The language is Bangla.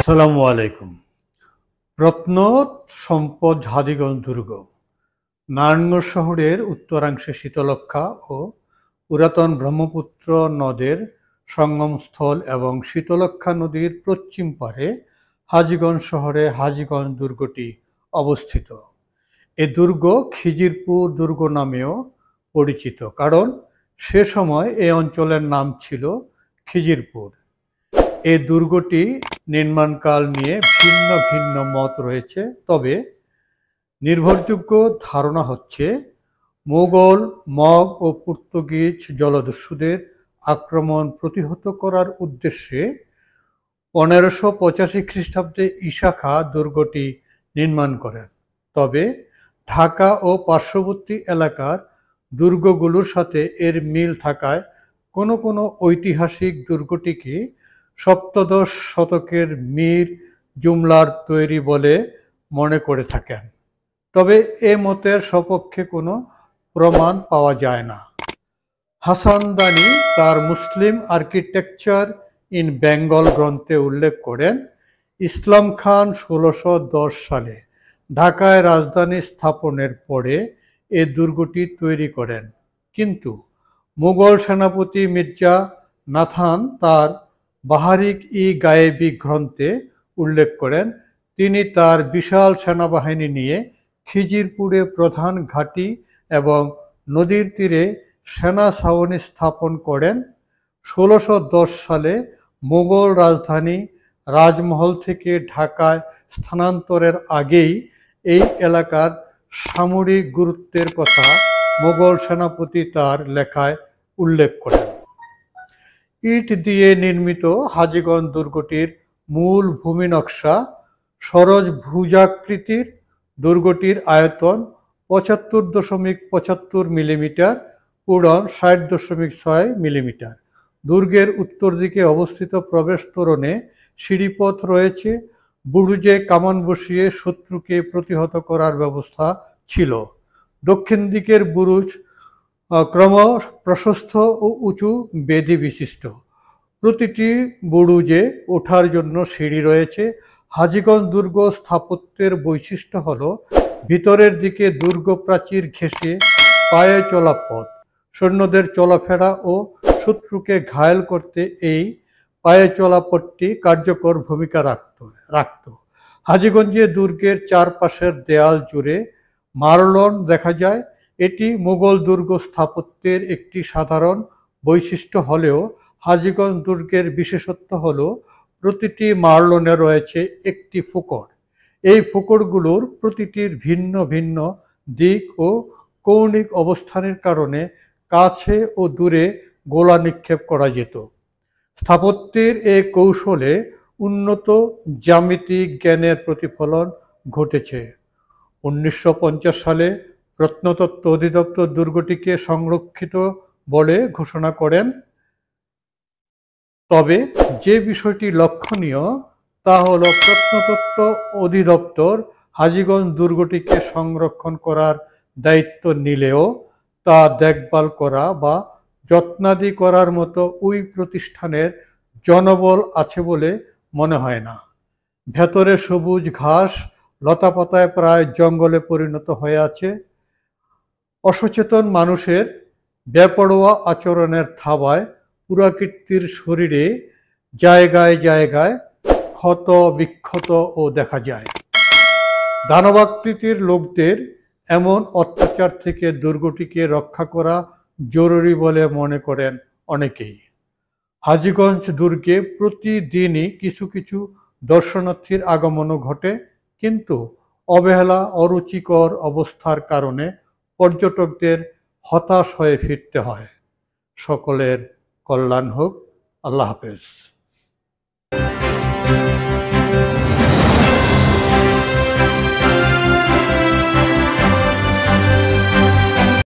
আসসালামু আলাইকুম। রত্নত সম্পদ হাজীগঞ্জ দুর্গ নারায়ণগঞ্জ শহরের উত্তরাংশে শীতলক্ষ্যা ও পুরাতন ব্রহ্মপুত্র নদের সঙ্গমস্থল এবং শীতলক্ষ্যা নদীর পশ্চিম পারে হাজীগঞ্জ শহরে হাজীগঞ্জ দুর্গটি অবস্থিত। এ দুর্গ খিজিরপুর দুর্গ নামেও পরিচিত, কারণ সে সময় এই অঞ্চলের নাম ছিল খিজিরপুর। এই দুর্গটি নির্মাণকাল নিয়ে ভিন্ন ভিন্ন মত রয়েছে, তবে নির্ভরযোগ্য ধারণা হচ্ছে মোগল, মগ ও পর্তুগিজ জলদস্যুদের আক্রমণ প্রতিহত করার উদ্দেশ্যে 1585 খ্রিস্টাব্দে ঈসা খাঁ দুর্গটি নির্মাণ করেন। তবে ঢাকা ও পার্শ্ববর্তী এলাকার দুর্গগুলোর সাথে এর মিল থাকায় কোনো কোনো ঐতিহাসিক দুর্গটিকে সপ্তদশ শতকের মীর জুমলার তৈরি বলে মনে করে থাকেন। তবে এ মতের সপক্ষে কোনো প্রমাণ পাওয়া যায় না। হাসানদানি তার মুসলিম আর্কিটেকচার ইন বেঙ্গল গ্রন্থে উল্লেখ করেন, ইসলাম খান 1610 সালে ঢাকায় রাজধানী স্থাপনের পরে এ দুর্গটি তৈরি করেন, কিন্তু মুঘল সেনাপতি মির্জা নাথান তার বাহারিক-ই-গায়েবী গ্রন্থে উল্লেখ করেন, তিনি তার বিশাল সেনাবাহিনী নিয়ে খিজিরপুরে প্রধান ঘাঁটি এবং নদীর তীরে সেনা ছাউনি স্থাপন করেন। 1610 সালে মুঘল রাজধানী রাজমহল থেকে ঢাকায় স্থানান্তরের আগেই এই এলাকার সামরিক গুরুত্বের কথা মুঘল সেনাপতি তার লেখায় উল্লেখ করেন। ইট দিয়ে নির্মিত হাজীগঞ্জ দুর্গটির মূল ভূমি নকশা সরজ ভুজাকৃতির। দুর্গটির আয়তন 75.75 মিলিমিটার, উড়ন 60.6 মিলিমিটার। দুর্গের উত্তর দিকে অবস্থিত প্রবেশ তোরণে সিঁড়িপথ রয়েছে। বুরুজে কামান বসিয়ে শত্রুকে প্রতিহত করার ব্যবস্থা ছিল। দক্ষিণ দিকের বুরুজ ক্রম প্রশস্ত ও উঁচু বেদি বিশিষ্ট। প্রতিটি বুরুজে ওঠার জন্য সিঁড়ি রয়েছে। হাজীগঞ্জ দুর্গ স্থাপত্যের বৈশিষ্ট্য হল ভিতরের দিকে দুর্গ প্রাচীর ঘেঁষে পায়ে চলা পথ। সৈন্যদের চলাফেরা ও শত্রুকে ঘায়েল করতে এই পায়ে চলা পথটি কার্যকর ভূমিকা রাখত। হাজীগঞ্জে দুর্গের চারপাশের দেয়াল জুড়ে মারলন দেখা যায়। এটি মুঘল দুর্গ স্থাপত্যের একটি সাধারণ বৈশিষ্ট্য হলেও হাজীগঞ্জ দুর্গের বিশেষত্ব হল প্রতিটি মারলনে রয়েছে একটি ফোকর। এই ফোকরগুলোর প্রতিটির ভিন্ন ভিন্ন দিক ও কৌণিক অবস্থানের কারণে কাছে ও দূরে গোলা নিক্ষেপ করা যেত। স্থাপত্যের এই কৌশলে উন্নত জ্যামিতিক জ্ঞানের প্রতিফলন ঘটেছে। 1950 সালে প্রত্নতত্ত্ব অধিদপ্তর দুর্গটিকে সংরক্ষিত বলে ঘোষণা করেন। তবে যে বিষয়টি লক্ষণীয় তা হল প্রত্নতত্ত্ব অধিদপ্তর হাজীগঞ্জ দুর্গটিকে সংরক্ষণ করার দায়িত্ব নিলেও তা দেখভাল করা বা যত্নাদি করার মতো ওই প্রতিষ্ঠানের জনবল আছে বলে মনে হয় না। ভেতরে সবুজ ঘাস লতাপাতায় প্রায় জঙ্গলে পরিণত হয়ে আছে। অসচেতন মানুষের বেপরোয়া আচরণের থাবায় পুরাকীর্তির শরীরে জায়গায় জায়গায় ক্ষত বিক্ষত ও দেখা যায়। দানবাকৃতির লোকদের এমন অত্যাচার থেকে দুর্গটিকে রক্ষা করা জরুরি বলে মনে করেন অনেকেই। হাজীগঞ্জ দুর্গে প্রতিদিনই কিছু কিছু দর্শনার্থীর আগমনও ঘটে, কিন্তু অবহেলা অরুচিকর অবস্থার কারণে পর্যটকদের হতাশ হয়ে ফিরতে হয়। সকলের কল্যাণ হোক। আল্লাহ হাফেজ।